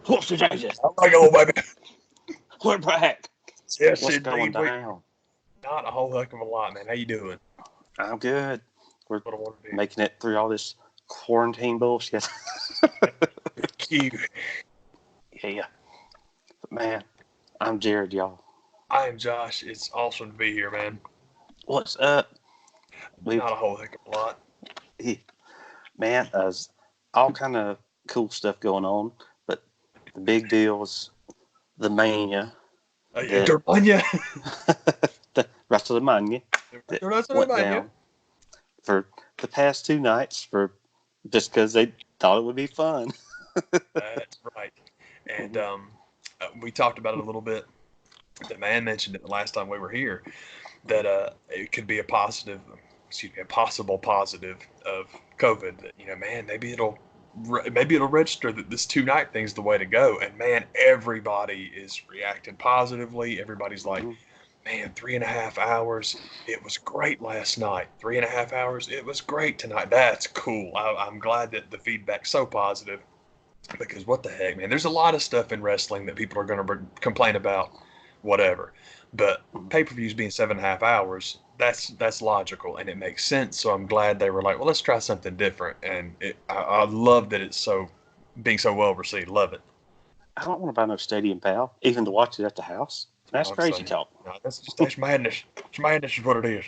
What's the changes? I'm like, oh, baby. We're back. Yes, What's indeed. going down? Not a whole heck of a lot, man. How you doing? I'm good. We're What I want to do. making it through all this quarantine bullshit. Cute. Yeah. But man, I'm Jared, y'all. I am Josh. It's awesome to be here, man. What's up? Not a whole heck of a lot. Man, there's all kind of cool stuff going on, but the big deal is the mania. Wrestlemania. The Wrestlemania that went down for the past 2 nights just because they thought it would be fun. That's right. And we talked about it a little bit. The man mentioned it the last time we were here that it could be a possible positive of COVID. That man, maybe it'll register that this 2-night thing's the way to go. And man, everybody is reacting positively. Everybody's like, man, 3.5 hours. It was great last night. 3.5 hours. It was great tonight. That's cool. I'm glad that the feedback's so positive, because what the heck, man, there's a lot of stuff in wrestling that people are going to complain about, whatever. But pay-per-views being 7.5 hours, that's logical and it makes sense. So I'm glad they were like, well, let's try something different. And I love that it's being so well received. Love it. I don't want to buy no stadium, pal, even to watch it at the house. That's crazy talk. No, that's madness. It's madness is what it is.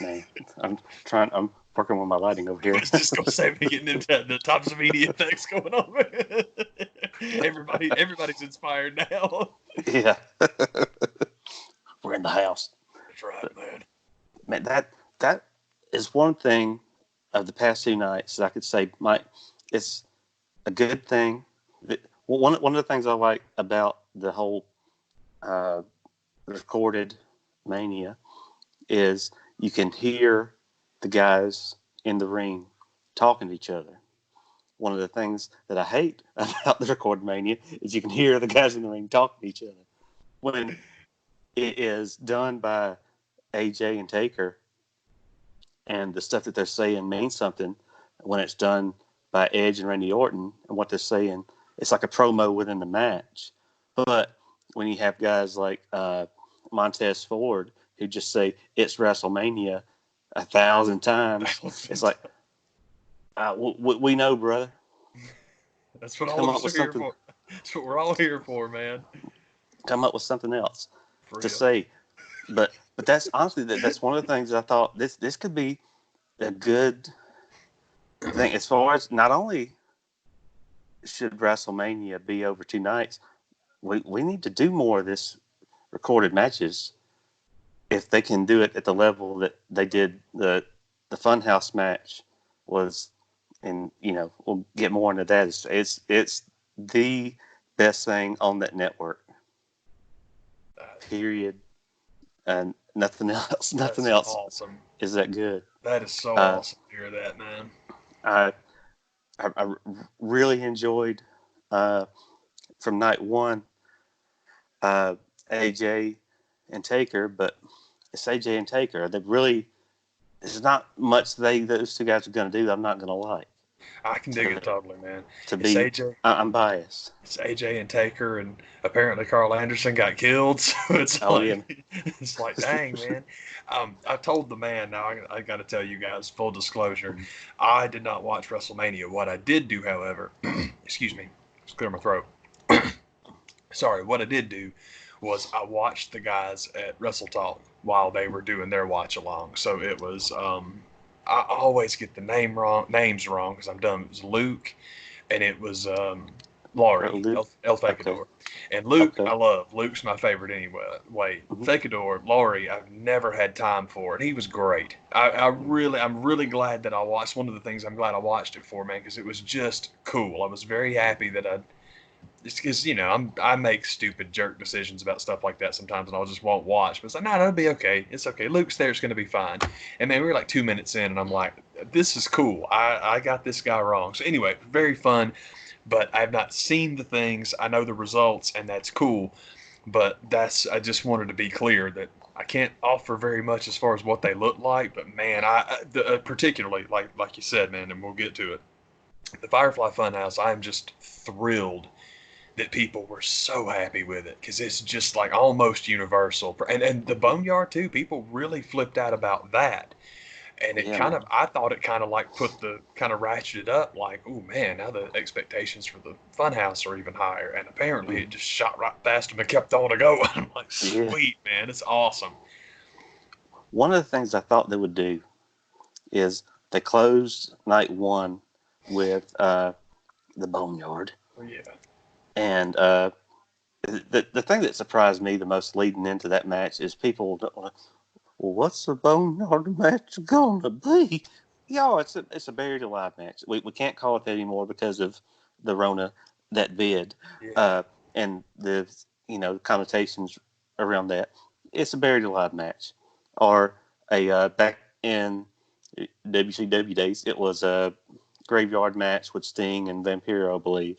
Man, I'm working with my lighting over here. I was just gonna say, we're getting into the types of media things going on, man. Everybody's inspired now. Yeah. We're in the house. That's right, man. Man, that is one thing of the past 2 nights that I could say, it's a good thing. One of the things I like about the whole recorded Mania is you can hear the guys in the ring talking to each other. One of the things that I hate about the recorded Mania is you can hear the guys in the ring talking to each other. When it is done by AJ and Taker and the stuff that they're saying means something, when it's done by Edge and Randy Orton and what they're saying, it's like a promo within the match. But when you have guys like Montez Ford who just say it's WrestleMania 1,000 times, it's like, we know, brother. That's what all of us are here for. That's what we're all here for, man. Come up with something else to say. But that's honestly that's one of the things that I thought this could be a good thing, as far as not only should WrestleMania be over 2 nights, we need to do more of this recorded matches if they can do it at the level that they did the Funhouse match was. And we'll get more into that. It's the best thing on that network. Period. And nothing else. Nothing else. Awesome. Is that good? That is so awesome to hear that, man. I really enjoyed from night one AJ and Taker, but it's AJ and Taker. There's not much those 2 guys are going to do that I'm not going to like. I can dig it totally, man. AJ. I'm biased. It's AJ and Taker, and apparently Carl Anderson got killed. So it's it's like, dang, man. I told the man. Now I got to tell you guys, full disclosure, I did not watch WrestleMania. What I did do, however, excuse me, just clear my throat. Sorry. What I did do was I watched the guys at Wrestle Talk while they were doing their watch along. So it was I always get the names wrong because I'm dumb. It was Luke, and it was Laurie, El Facador. Okay. And Luke, I love. Luke's my favorite anyway. Facador, Laurie, I've never had time for, and he was great. I'm really glad that I watched. One of the things I'm glad I watched it for, man, because it was just cool. I was very happy that it's because, I make stupid jerk decisions about stuff like that sometimes, and I just won't watch. But it's like, no, it'll be okay. It's okay. Luke's there. It's going to be fine. And man, we were like 2 minutes in, and I'm like, this is cool. I got this guy wrong. So anyway, very fun. But I have not seen the things. I know the results, and that's cool. But I just wanted to be clear that I can't offer very much as far as what they look like. But man, particularly like you said, man, and we'll get to it. the Firefly Funhouse, I'm just thrilled that people were so happy with it because it's just like almost universal. And the Boneyard too, people really flipped out about that. And it Yeah, kind man. of, I thought it kind of like put the kind of ratcheted up, like, oh man, now the expectations for the Funhouse are even higher. And apparently it Mhm. just shot right past them and kept on to go. I'm like, Yeah. sweet man, it's awesome. One of the things I thought they would do is they closed night one with the Boneyard. Oh, yeah. And the thing that surprised me the most leading into that match is people, well, what's the Boneyard match going to be? Yo, it's a buried alive match. We can't call it that anymore because of the Rona that bid Yeah. uh, and the connotations around that. It's a buried alive match, or a back in WCW days, it was a graveyard match with Sting and Vampiro, I believe,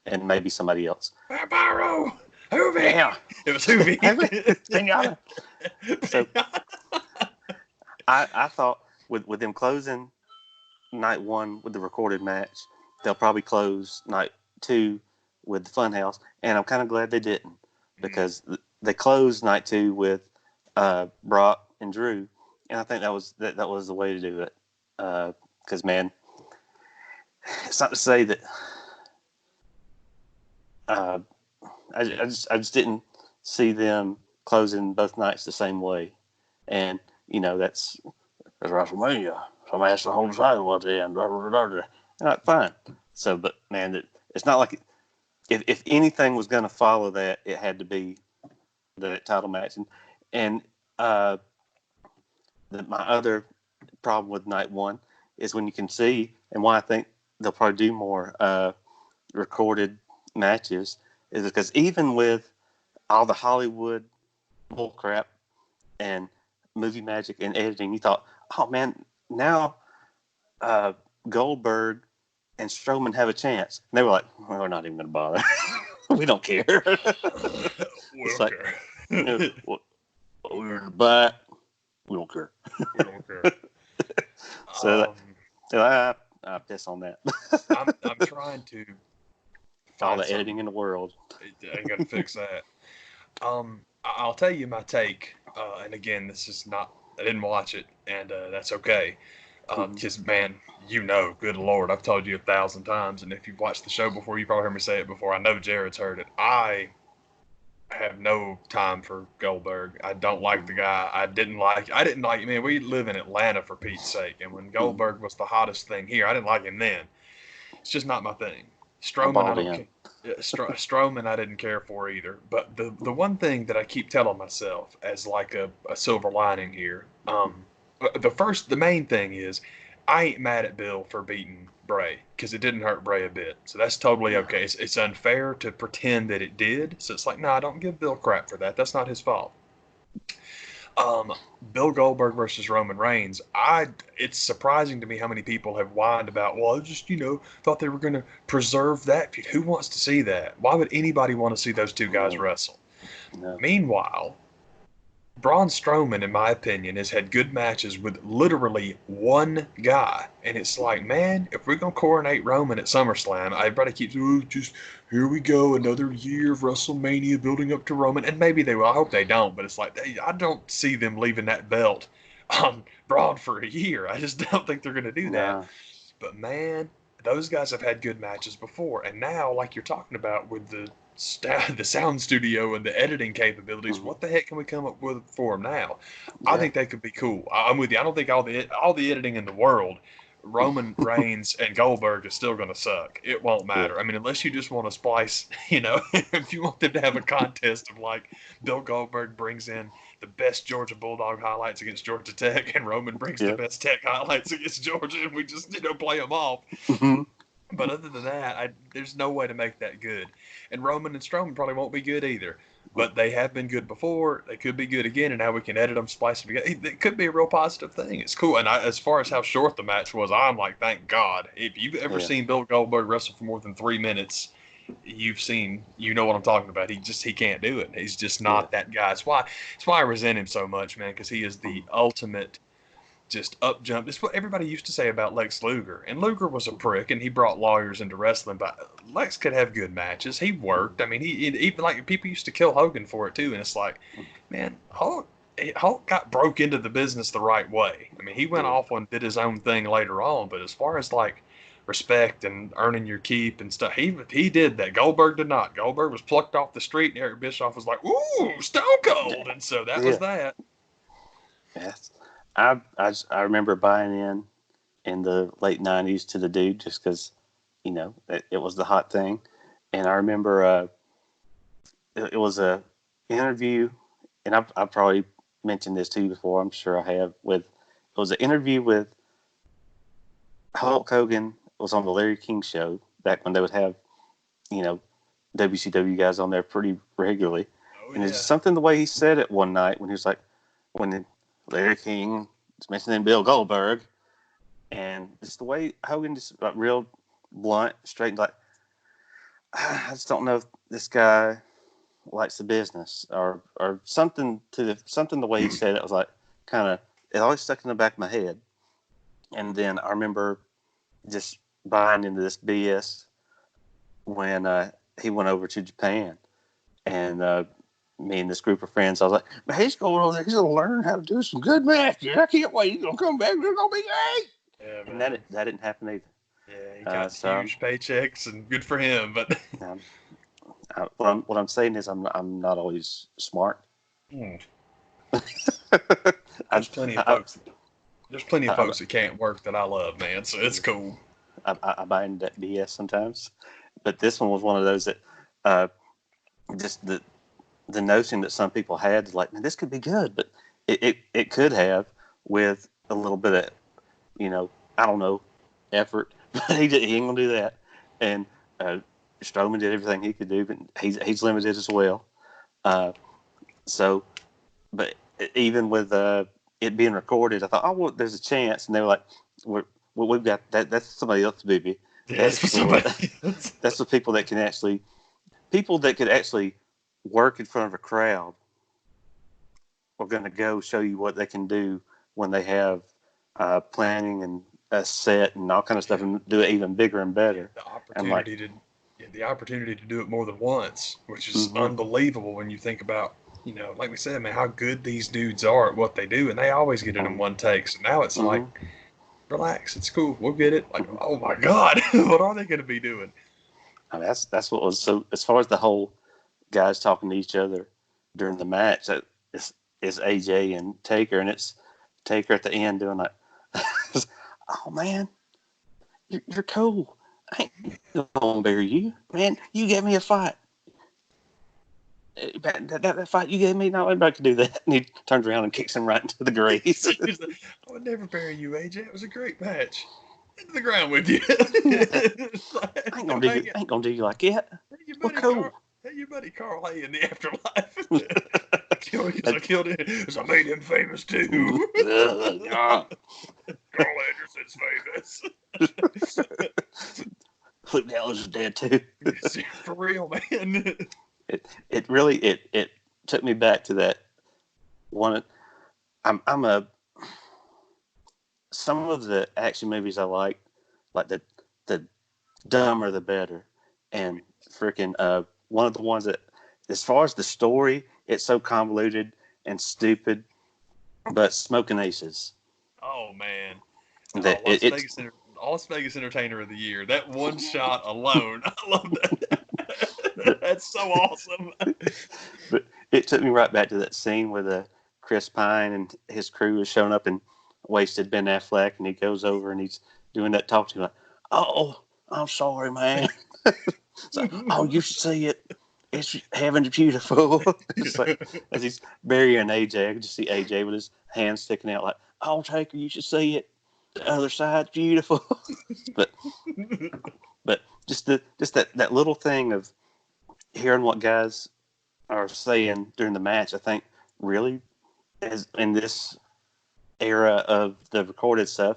and maybe somebody else. Vampiro! Hoovy! Yeah, It was Hoovy. Pinata. So I thought with them closing night one with the recorded match, they'll probably close night two with the Funhouse, and I'm kind of glad they didn't because they closed night two with Brock and Drew, and I think that was the way to do it. Because man, it's not to say that uh, I just didn't see them closing both nights the same way, and that's Wrestlemania. Somebody has to hold the title at the end. Blah, blah, blah, blah. Like, fine. So, but man, it's not like if anything was going to follow that, it had to be the title match. And uh, my other problem with night one is when you can see, and why I think they'll probably do more recorded matches, is because even with all the Hollywood bullcrap and movie magic and editing, you thought, oh man, now uh, Goldberg and Strowman have a chance. And they were like, well, we're not even going to bother. We don't care. It's like, Wilker. well, we're in the back. We don't care. We don't care. So, I piss on that. I'm trying to All find the something. editing in the world. I ain't gonna fix that. I'll tell you my take. And again, this is not. I didn't watch it, and that's okay. Mhm. Because man, good lord, I've told you 1,000 times, and if you've watched the show before, you probably heard me say it before. I know Jared's heard it. I have no time for Goldberg. I don't like the guy. I didn't like. Man, we live in Atlanta for Pete's sake, and when Mhm. Goldberg was the hottest thing here, I didn't like him then. It's just not my thing. I Strowman, I bought don't in. care. Strowman, I didn't care for either. But the one thing that I keep telling myself as like a silver lining here, the main thing is, I ain't mad at Bill for beating Bray because it didn't hurt Bray a bit. So that's totally No. okay. It's unfair to pretend that it did. So it's like, no, don't give Bill crap for that. That's not his fault. Um, Bill Goldberg versus Roman Reigns. It's surprising to me how many people have whined about. Well, I just thought they were going to preserve that feud. Who wants to see that? Why would anybody want to see those two guys No. wrestle? No. Meanwhile, Braun Strowman, in my opinion, has had good matches with literally one guy. And it's like, man, if we're going to coronate Roman at SummerSlam, everybody keeps, oh, just here we go, another year of WrestleMania building up to Roman. And maybe they will. I hope they don't. But it's like, I don't see them leaving that belt on Braun for a year. I just don't think they're going to do that. No. But man, those guys have had good matches before. And now, like you're talking about with the sound studio and the editing capabilities, Mhm. what the heck can we come up with for them now? I Yeah. think they could be cool. I'm with you. I don't think all the editing in the world, Roman Reigns and Goldberg is still going to suck. It won't Yeah. matter. I mean, unless you just want to splice, if you want them to have a contest of like Bill Goldberg brings in the best Georgia Bulldog highlights against Georgia Tech, and Roman brings the Yeah. best Tech highlights against Georgia, and we just play them off. Mhm. But other than that, there's no way to make that good. And Roman and Strowman probably won't be good either. But they have been good before. They could be good again, and now we can edit them, splice them together. It could be a real positive thing. It's cool. And as far as how short the match was, I'm like, thank God. If you've ever Yeah. seen Bill Goldberg wrestle for more than 3 minutes, you know what I'm talking about. He can't do it. He's just Yeah. not that guy. It's why I resent him so much, man, because he is the Mhm. ultimate just up jumped. It's what everybody used to say about Lex Luger. And Luger was a prick, and he brought lawyers into wrestling. But Lex could have good matches. He worked. I mean, he even like people used to kill Hogan for it too. And it's like, man, Hulk got broke into the business the right way. I mean, he went off and did his own thing later on. But as far as like respect and earning your keep and stuff, he did that. Goldberg did not. Goldberg was plucked off the street, and Eric Bischoff was like, "Ooh, Stone Cold," and so that was that. Yes. I remember buying in the late 90s to the dude just because, you know, it was the hot thing. And I remember it was a interview, and I've probably mentioned this to you before, I'm sure I have, it was an interview with Hulk Hogan. It was on the Larry King show back when they would have, you know, WCW guys on there pretty regularly. Oh, and it's something the way he said it one night when he was like, when Larry King was mentioning Bill Goldberg, and it's the way Hogan just like real blunt, straight, like, I just don't know if this guy likes the business or something something the way he said it was like kind of, it always stuck in the back of my head. And then I remember just buying into this BS when he went over to Japan, and me and this group of friends, I was like, man, he's going over there. He's going to learn how to do some good matches. I can't wait. He's going to come back. It's going to be great. Yeah, and that didn't happen either. Yeah, he got huge paychecks, and good for him. But what I'm saying is, I'm not always smart. There's plenty of folks. There's plenty of folks that can't work that I love, man. So it's cool. I buy into that BS sometimes, but this one was one of those that just the notion that some people had, like, man, this could be good, but it could have with a little bit of, you know, I don't know, effort. But he ain't gonna do that. And Strowman did everything he could do, but he's limited as well. So, but even with it being recorded, I thought, oh, well, there's a chance, and they were like, we've got that. That's somebody else, baby. That's for somebody else. That's the people that could actually work in front of a crowd are going to go show you what they can do when they have planning and a set and all kind of stuff, and do it even bigger and better. The opportunity to do it more than once, which is unbelievable when you think about, you know, like we said, man, how good these dudes are at what they do, and they always get it in one take. So now it's like, relax, it's cool, we'll get it. Like, oh my God, what are they going to be doing? I mean, that's what was so. As far as the whole guys talking to each other during the match, it's AJ and Taker, and it's Taker at the end doing like, oh man, you're cool. I ain't gonna bury you, man. You gave me a fight. That fight you gave me, not everybody could do that. And he turns around and kicks him right into the grave. I would never bury you, AJ. It was a great match. Into the ground with you. I ain't gonna do you like that. We're cool. Hey, your buddy Carl Hay in the afterlife. I killed him because I made him famous too. Carl Anderson's famous. Luke Gallows is dead too. For real, man. It really took me back to that one. Some of the action movies I like the dumber the better, and freaking one of the ones that, as far as the story, it's so convoluted and stupid, but Smoking Aces. Oh man, Las Vegas Entertainer of the Year. That one shot alone, I love that. That's so awesome. But it took me right back to that scene where Chris Pine and his crew is showing up and wasted Ben Affleck, and he goes over and he's doing that talk to him like, oh, I'm sorry, man. It's like, oh, you should see it. It's heaven's beautiful. It's like, as he's burying AJ, I can just see AJ with his hands sticking out like, oh, Taker, you should see it. The other side's beautiful. but just that little thing of hearing what guys are saying during the match, I think really is in this era of the recorded stuff,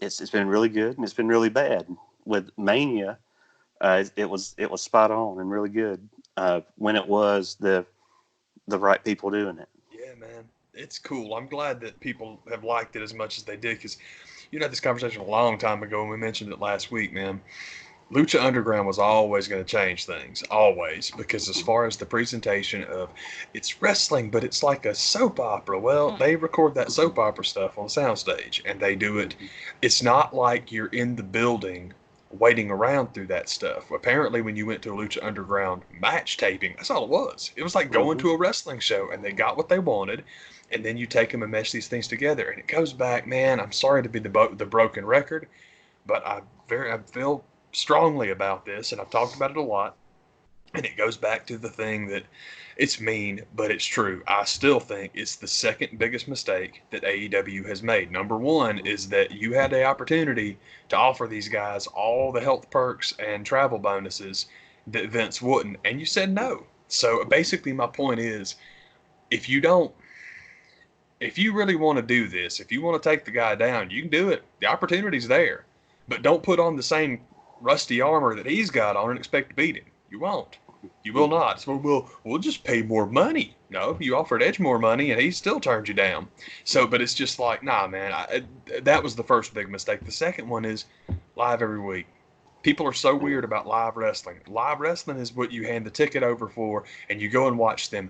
it's been really good and it's been really bad. With Mania, it was spot on and really good when it was the right people doing it. Yeah, man. it's cool. I'm glad that people have liked it as much as they did, because you had this conversation a long time ago, and we mentioned it last week, man. Lucha Underground was always going to change things, always, because as far as the presentation of it's wrestling, but it's like a soap opera. Well, they record that soap opera stuff on the soundstage, and they do it. It's not like you're in the building waiting around through that stuff. Apparently, when you went to a Lucha Underground match taping, that's all it was. It was like going to a wrestling show, and they got what they wanted, and then you take them and mesh these things together, and it goes back, man. I'm sorry to be the broken record, but I feel strongly about this, and I've talked about it a lot. And it goes back to the thing that it's mean, but it's true. I still think it's the second biggest mistake that AEW has made. Number one is that you had the opportunity to offer these guys all the health perks and travel bonuses that Vince wouldn't, and you said no. So basically, my point is, if you don't, if you really want to do this, if you want to take the guy down, you can do it. The opportunity's there, but don't put on the same rusty armor that he's got on and expect to beat him. You won't. You will not. So we'll just pay more money. No, you offered Edge more money and he still turned you down. So, but it's just like, nah, man. That was the first big mistake. The second one is live every week. People are so weird about live wrestling. Live wrestling is what you hand the ticket over for, and you go and watch them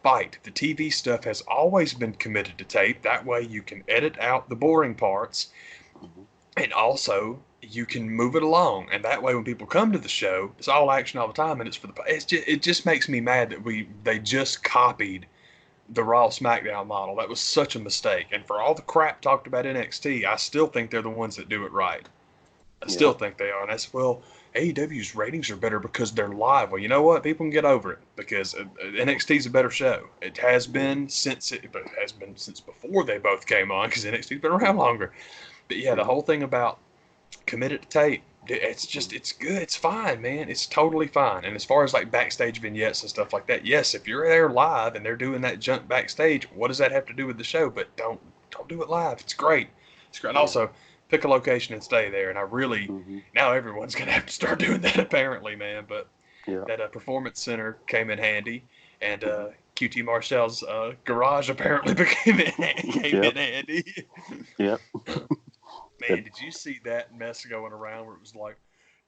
fight. The TV stuff has always been committed to tape. That way you can edit out the boring parts, and also you can move it along. And that way when people come to the show, it's all action all the time, and it just makes me mad that they just copied the Raw SmackDown model. That was such a mistake. And for all the crap talked about NXT, I still think they're the ones that do it right. I still think they are. And that's, well, AEW's ratings are better because they're live. Well, you know what? People can get over it because NXT's a better show. It has been but it has been since before they both came on, because NXT's been around longer. But yeah, the whole thing about committed to tape, it's good. It's fine, man. It's totally fine. And as far as like backstage vignettes and stuff like that, yes, if you're there live and they're doing that jump backstage, what does that have to do with the show? But don't do it live. It's great. It's great. And also, pick a location and stay there. And I really, now everyone's going to have to start doing that apparently, man. But that performance center came in handy. And QT Marshall's garage apparently came in handy. Yep. Man, did you see that mess going around where it was like,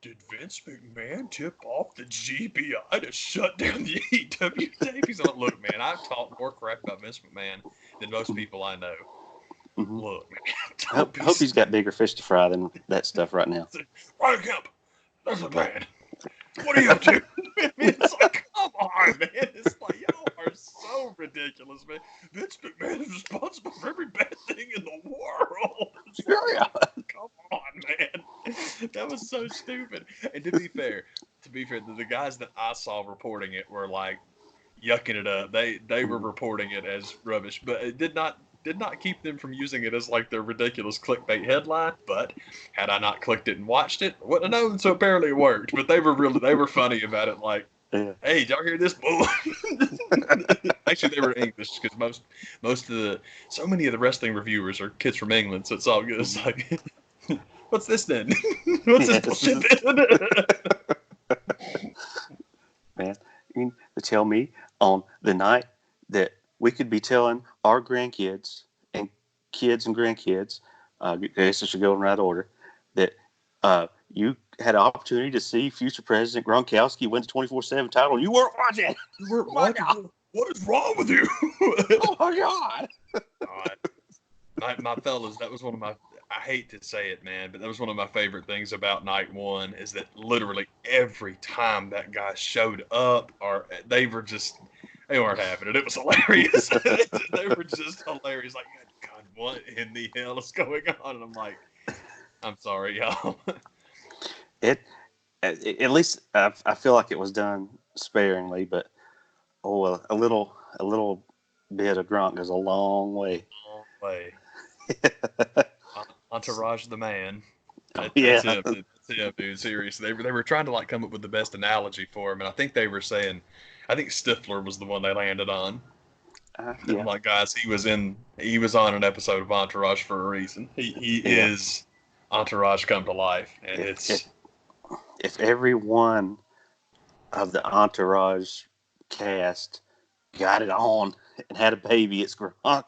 did Vince McMahon tip off the GBI to shut down the AEW tape? He's like, look, man, I've talked more crap about Vince McMahon than most people I know. Look, man. I hope he's got bigger fish to fry than that stuff right now. Ryan Kemp, that's a plan. What are you up to? I mean, it's like, come on, man. It's like, y'all are so ridiculous, man. Vince McMahon is responsible for every bad thing in the world. Come on, man. That was so stupid. And to be fair, the guys that I saw reporting it were like yucking it up. They were reporting it as rubbish, but it did not keep them from using it as like their ridiculous clickbait headline. But had I not clicked it and watched it, I wouldn't have known. So apparently it worked. But they were funny about it. Like, hey, did y'all hear this bull? Actually, they were English, because so many of the wrestling reviewers are kids from England, so it's all good. It's like, what's this then? What's this bullshit then? Man, you mean to tell me on the night that we could be telling our grandkids and kids and grandkids, I guess I should go in right order, that you had an opportunity to see future President Gronkowski win the 24/7 title, and you weren't watching. You weren't watching. What is wrong with you? Oh my God! My fellas, that was one of my. I hate to say it, man, but that was one of my favorite things about night one, is that literally every time that guy showed up, or they weren't having it. It was hilarious. They were just hilarious. Like, God, what in the hell is going on? And I'm like, I'm sorry, y'all. At least I feel like it was done sparingly, but a little bit of Gronk goes a long way. Entourage the man. That's him, dude. Seriously, they were trying to like come up with the best analogy for him, and I think they were saying, I think Stifler was the one they landed on. I'm like, guys, he was on an episode of Entourage for a reason. He is Entourage come to life, and if every one of the Entourage cast got it on and had a baby, it's Gronk.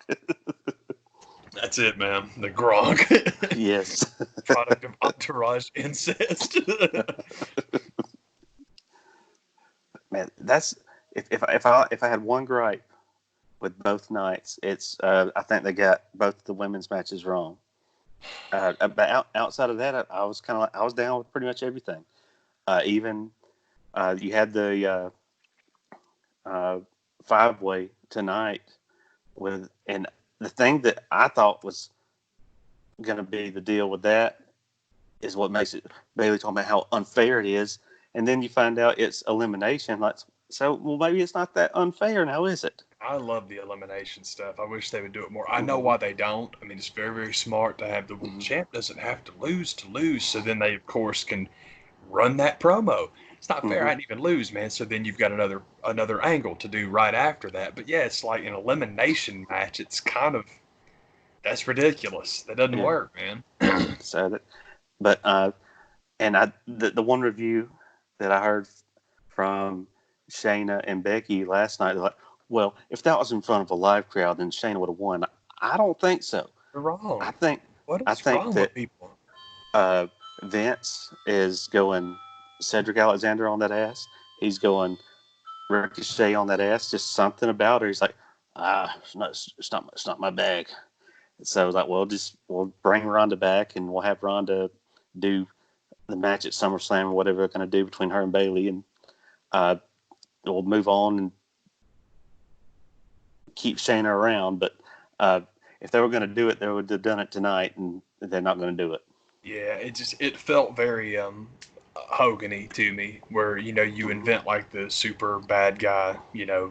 That's it, man. The Gronk. Yes. Product of entourage incest. Man, that's if I had one gripe with both nights, it's I think they got both the women's matches wrong. But outside of that, I was kind of I was down with pretty much everything. Even you had the 5-way tonight and the thing that I thought was going to be the deal with that is what makes it Bailey talking about how unfair it is, and then you find out it's elimination. Like, so well, maybe it's not that unfair now, is it? I love the elimination stuff. I wish they would do it more. I know why they don't. I mean, it's very, very smart to have the champ doesn't have to lose. So then they, of course, can run that promo. It's not fair. I didn't even lose, man. So then you've got another angle to do right after that. But yeah, it's like an elimination match. It's kind of that's ridiculous. That doesn't work, man. So that, but and the one review that I heard from Shayna and Becky last night, they're like, well, if that was in front of a live crowd, then Shayna would have won. I don't think so. You're wrong. I think wrong that with people? Vince is going Cedric Alexander on that ass. He's going Ricochet on that ass. Just something about her. He's like, it's not my bag. So I was like, well, we'll bring Ronda back and we'll have Ronda do the match at SummerSlam or whatever they're going to do between her and Bailey, and we'll move on and keep Shayna around. But if they were going to do it, they would have done it tonight, and they're not going to do it. Yeah, it felt very Hogan-y to me, where you invent like the super bad guy,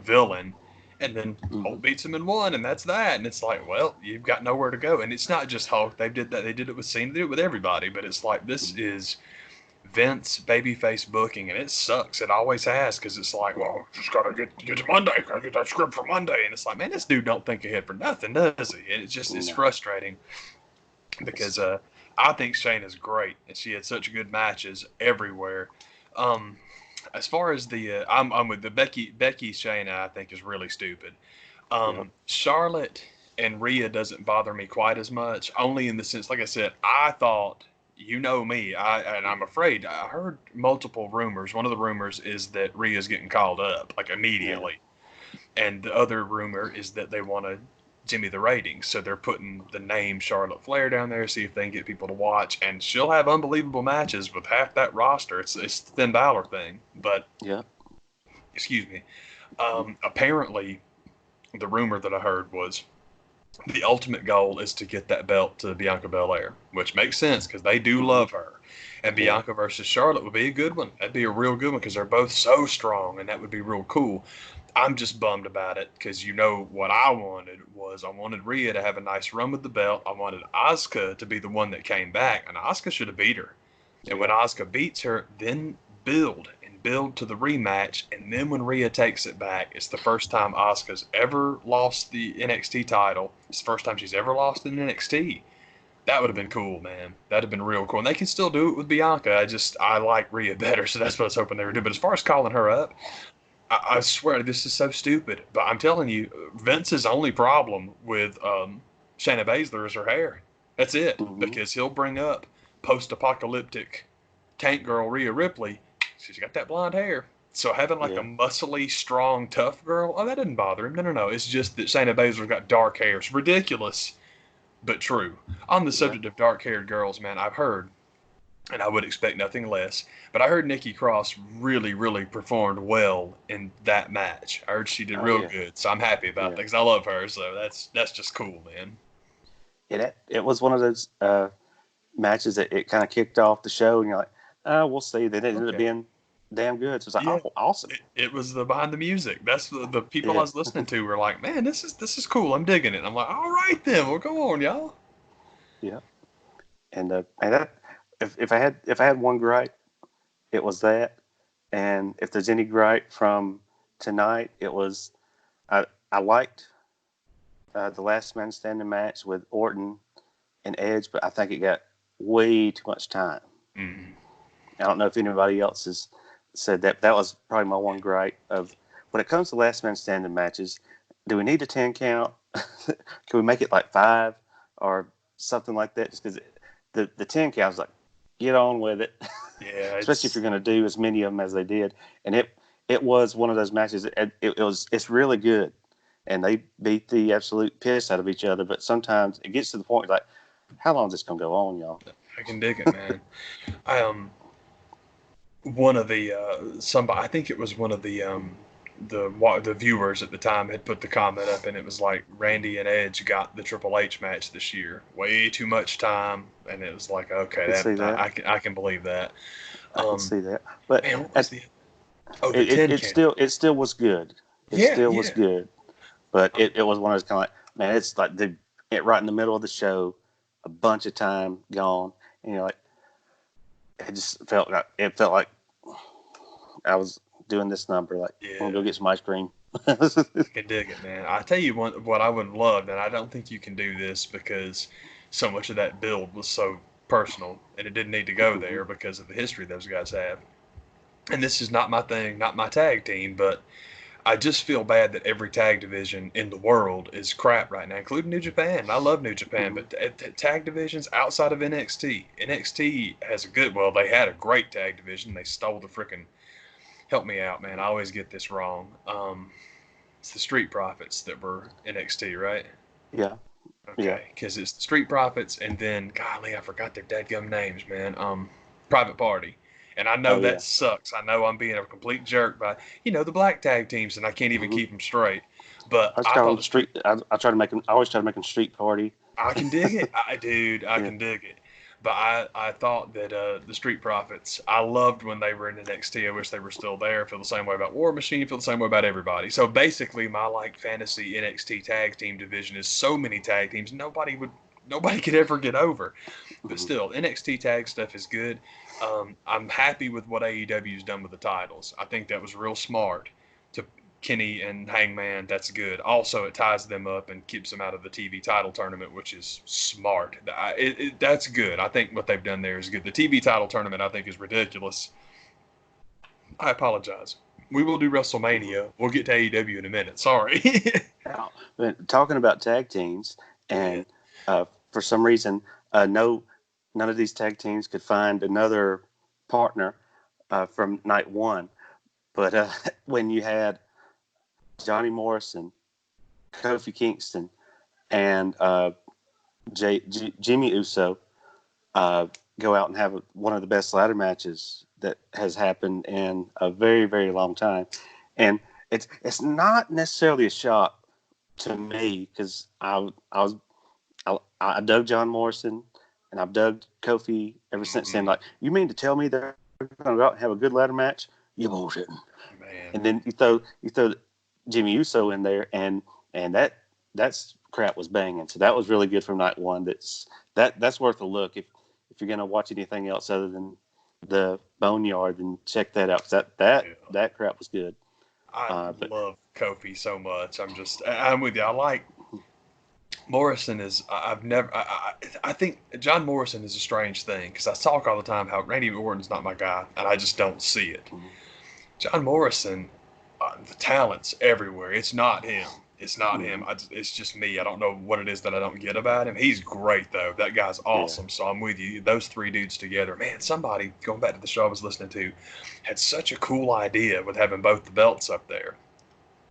villain, and then Hulk beats him in one, and that's that. And it's like, well, you've got nowhere to go. And it's not just Hulk. They did it with Cena, they did it with everybody. But it's like this is Vince babyface booking, and it sucks. It always has, because it's like, well, just gotta get to Monday, gotta get that script for Monday, and it's like, man, this dude don't think ahead for nothing, does he? And it's frustrating because I think Shayna's great, and she had such good matches everywhere. As far as the I'm with the Becky Shayna, I think is really stupid. Charlotte and Rhea doesn't bother me quite as much, only in the sense, like I said, I thought, me, and I'm afraid, I heard multiple rumors. One of the rumors is that Rhea's getting called up, like, immediately. Yeah. And the other rumor is that they want to Jimmy the ratings, so they're putting the name Charlotte Flair down there, see if they can get people to watch, and she'll have unbelievable matches with half that roster. It's the Finn Balor thing, but excuse me. Apparently, the rumor that I heard was the ultimate goal is to get that belt to Bianca Belair, which makes sense because they do love her. And Bianca versus Charlotte would be a good one. That'd be a real good one because they're both so strong, and that would be real cool. I'm just bummed about it because what I wanted Rhea to have a nice run with the belt. I wanted Asuka to be the one that came back, and Asuka should have beat her. And when Asuka beats her, then build to the rematch, and then when Rhea takes it back, it's the first time Asuka's ever lost the NXT title. It's the first time she's ever lost in NXT. That would have been cool, man. That'd have been real cool. And they can still do it with Bianca. I like Rhea better, so that's what I was hoping they would do. But as far as calling her up, I swear this is so stupid, but I'm telling you, Vince's only problem with Shayna Baszler is her hair. That's it, because he'll bring up post-apocalyptic tank girl Rhea Ripley. She's got that blonde hair. So having like a muscly, strong, tough girl, that didn't bother him. No. It's just that Shayna Baszler's got dark hair. It's ridiculous, but true. On the subject of dark-haired girls, man, I've heard, and I would expect nothing less, but I heard Nikki Cross really, really performed well in that match. I heard she did real good, so I'm happy about that because I love her. So that's just cool, man. It was one of those matches that it kind of kicked off the show, and you're like, we'll see. Then it ended up being damn good. So it's like, oh, awesome. It was the behind the music. That's the people I was listening to were like, man, this is cool. I'm digging it. And I'm like, all right then, well, go on, y'all. Yeah, and that. If I had one gripe, it was that. And if there's any gripe from tonight, it was I liked the last man standing match with Orton and Edge, but I think it got way too much time. I don't know if anybody else has said that. That was probably my one gripe of when it comes to last man standing matches. do we need a 10 count? Can we make it like 5 or something like that? Just because the 10 count is like, get on with it. Yeah, Especially if you're going to do as many of them as they did. And it was one of those matches. It's really good. And they beat the absolute piss out of each other. But sometimes it gets to the point like, how long is this going to go on, y'all? I can dig it, man. I one of the somebody, I think it was one of the viewers at the time had put the comment up, and it was like Randy and Edge got the Triple H match this year, way too much time, and it was like, okay, I can see that. I can believe that. I can see that. But Man, what was the it still was good. It Yeah, still was yeah. good. But it was one of those kind of like, man, it's like right in the middle of the show, a bunch of time gone, and you're like, it felt like I was doing this number, like, I'm gonna go get some ice cream. I can dig it, man. I tell you what I would have loved, and I don't think you can do this because so much of that build was so personal, and it didn't need to go there because of the history those guys have. And this is not my thing, not my tag team, but I just feel bad that every tag division in the world is crap right now, including New Japan. I love New Japan, but tag divisions outside of NXT, NXT has a good, well, they had a great tag division. They stole the freaking, help me out, man. I always get this wrong. It's the Street Profits that were NXT, right? Yeah. Okay, because it's the Street Profits, and then, golly, I forgot their dadgum names, man. Private Party. And I know that sucks. I know I'm being a complete jerk by, the black tag teams, and I can't even keep them straight. But I thought the Street. I try to make them. I always try to make them Street Party. I can dig it, I can dig it. But I thought that the Street Profits, I loved when they were in NXT. I wish they were still there. Feel the same way about War Machine. Feel the same way about everybody. So basically, my fantasy NXT tag team division is so many tag teams. Nobody could ever get over. But still, NXT tag stuff is good. I'm happy with what AEW's done with the titles. I think that was real smart to Kenny and Hangman. That's good. Also, it ties them up and keeps them out of the TV title tournament, which is smart. That's good. I think what they've done there is good. The TV title tournament, I think, is ridiculous. I apologize. We will do WrestleMania. We'll get to AEW in a minute. Sorry. Now, talking about tag teams, and for some reason, none of these tag teams could find another partner from night one. But when you had Johnny Morrison, Kofi Kingston, and Jimmy Uso go out and have one of the best ladder matches that has happened in a very, very long time. And it's not necessarily a shock to me because I dug John Morrison and I've dug Kofi ever since then. Like, you mean to tell me they're going to go out and have a good ladder match? You bullshitting. Man. And then you throw Jimmy Uso in there, and that's crap was banging. So that was really good from night one. That's worth a look if you're gonna watch anything else other than the Boneyard, then check that out. That crap was good. I love Kofi so much. I'm with you. I like Morrison is. I think John Morrison is a strange thing because I talk all the time how Randy Orton's not my guy, and I just don't see it. Mm-hmm. John Morrison, the talent's everywhere. It's not him. It's not him. It's just me. I don't know what it is that I don't get about him. He's great, though. That guy's awesome. Yeah. So I'm with you. Those three dudes together. Man, somebody, going back to the show I was listening to, had such a cool idea with having both the belts up there.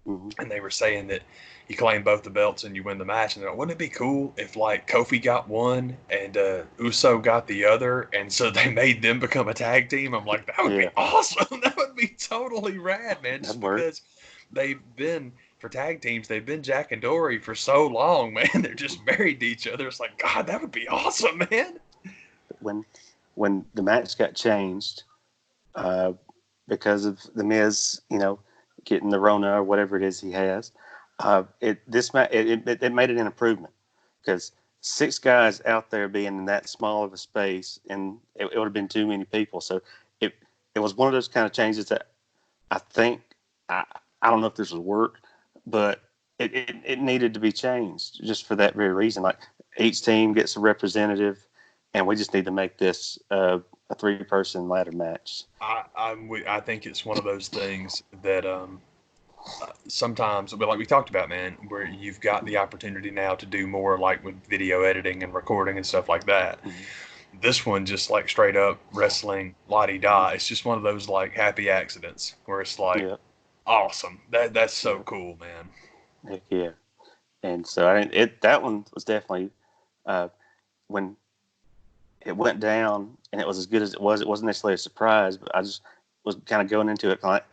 Mm-hmm. And they were saying that you claim both the belts and you win the match. And they're like, wouldn't it be cool if, like, Kofi got one and Uso got the other? And so they made them become a tag team. I'm like, that would be awesome. That would be totally rad, man. Just because they've been... For tag teams, they've been Jack and Dory for so long, man. They're just married to each other. It's like, God, that would be awesome, man. When the match got changed because of the Miz, getting the Rona or whatever it is he has, it made it an improvement because 6 guys out there being in that small of a space, and it would have been too many people. So it was one of those kind of changes that I think I don't know if this would work. But it needed to be changed just for that very reason. Like, each team gets a representative, and we just need to make this a 3-person ladder match. I think it's one of those things that sometimes, but like we talked about, man, where you've got the opportunity now to do more like with video editing and recording and stuff like that. Mm-hmm. This one just like straight up wrestling la di Mm-hmm. da. It's just one of those like happy accidents where it's like Yeah. awesome. That's so Yeah. cool, man. Heck yeah. And so that one was definitely uh, when it went down and it was as good as it was. It wasn't necessarily a surprise, but I just was kind of going into it like,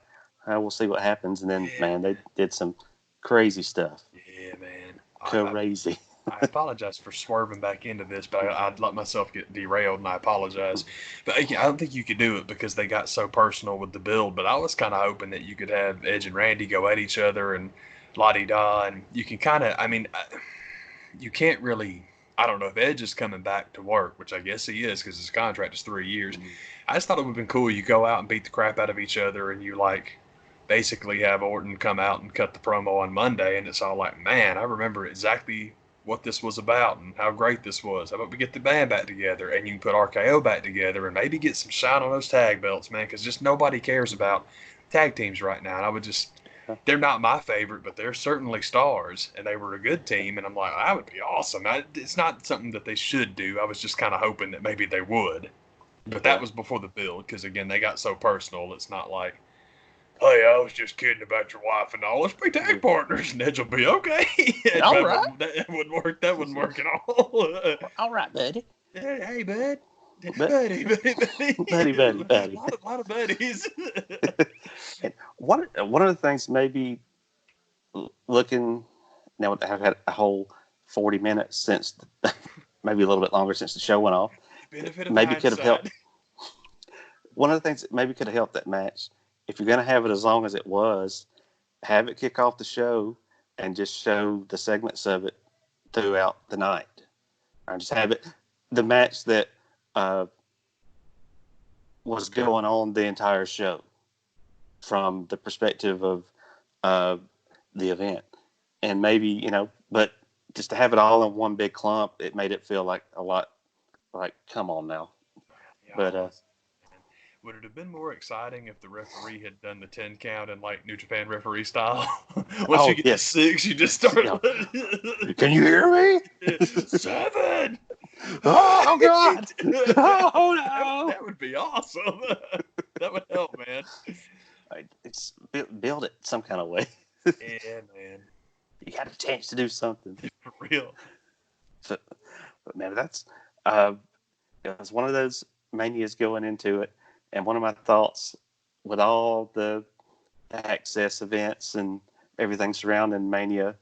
we'll see what happens. And then, Yeah, man, they did some crazy stuff. yeah, man. Crazy. I apologize for swerving back into this, but I'd let myself get derailed, and I apologize. But I don't think you could do it because they got so personal with the build. But I was kind of hoping that you could have Edge and Randy go at each other and la di da, and you can kind of, I mean, you can't really. I don't know if Edge is coming back to work, which I guess he is because his contract is 3 years. Mm-hmm. I just thought it would have been cool. You go out and beat the crap out of each other, and you like basically have Orton come out and cut the promo on Monday, and it's all like, man, I remember exactly what this was about and how great this was. How about we get the band back together, and you can put RKO back together and maybe get some shine on those tag belts, man, because just nobody cares about tag teams right now. And I would just, they're not my favorite, but they're certainly stars, and they were a good team, and I'm like, that would be awesome. It's not something that they should do. I was just kind of hoping that maybe they would. But that Yeah. was before the build, because again, they got so personal. It's not like, hey, I was just kidding about your wife and all. Let's be tag partners, and Edge will be okay. All right. That wouldn't work. That wouldn't work at all. All right, buddy. Hey, bud. But, Buddy. buddy. Lot of buddies. And one of the things maybe looking now, I've had a whole 40 minutes since, maybe a little bit longer since the show went off. Benefit of Maybe could have hindsight. helped. One of the things that maybe could have helped that match, if you're going to have it as long as it was, have it kick off the show and just show the segments of it throughout the night. Or just have it the match that was going on the entire show from the perspective of the event. And maybe, but just to have it all in one big clump, it made it feel like a lot like, come on now. Yeah, But would it have been more exciting if the referee had done the 10 count in like New Japan referee style? Once you get to 6, you just start. Can you hear me? 7. Oh God! Oh no! That would be awesome. That would help, man. It's build it some kind of way. Yeah, man. You got a chance to do something for real. But man, that's it was one of those manias going into it, and one of my thoughts with all the access events and everything surrounding Mania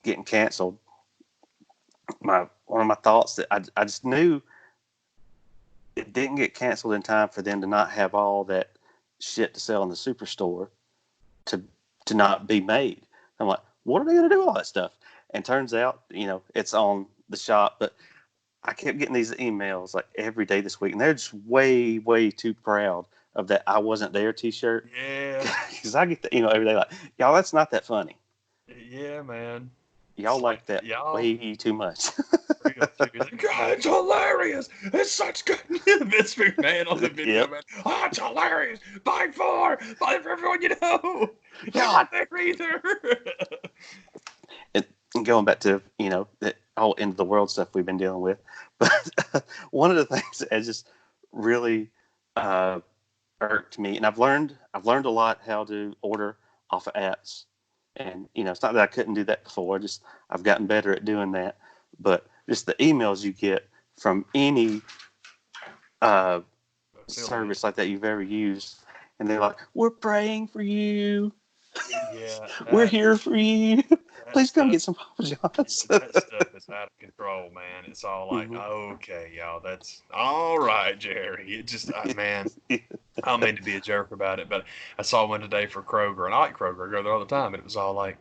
getting canceled. One of my thoughts that I just knew it didn't get canceled in time for them to not have all that shit to sell in the superstore to not be made. I'm like, what are they going to do with all that stuff? And turns out, it's on the shop. But I kept getting these emails like every day this week, and they're just way, way too proud of that I wasn't there T-shirt. Yeah. Because I get the email every day like, y'all, that's not that funny. Yeah, man. Y'all like that way too much. God, it's hilarious. It's such good. Vince McMahon on the video, man. Oh, it's hilarious. Buy 4. Buy for everyone you know. Not there either. And going back to, the whole end of the world stuff we've been dealing with. But one of the things that just really irked me, and I've learned a lot how to order off of apps. And, it's not that I couldn't do that before. Just I've gotten better at doing that. But just the emails you get from any service like that you've ever used, and they're like, "We're praying for you. Yeah, we're here for you. Please come get some Papa John's." That stuff is out of control, man. It's all like, okay, y'all, that's all right, Jerry. It just, man, I don't mean to be a jerk about it, but I saw one today for Kroger, and I like Kroger. I go there all the time, and it was all like,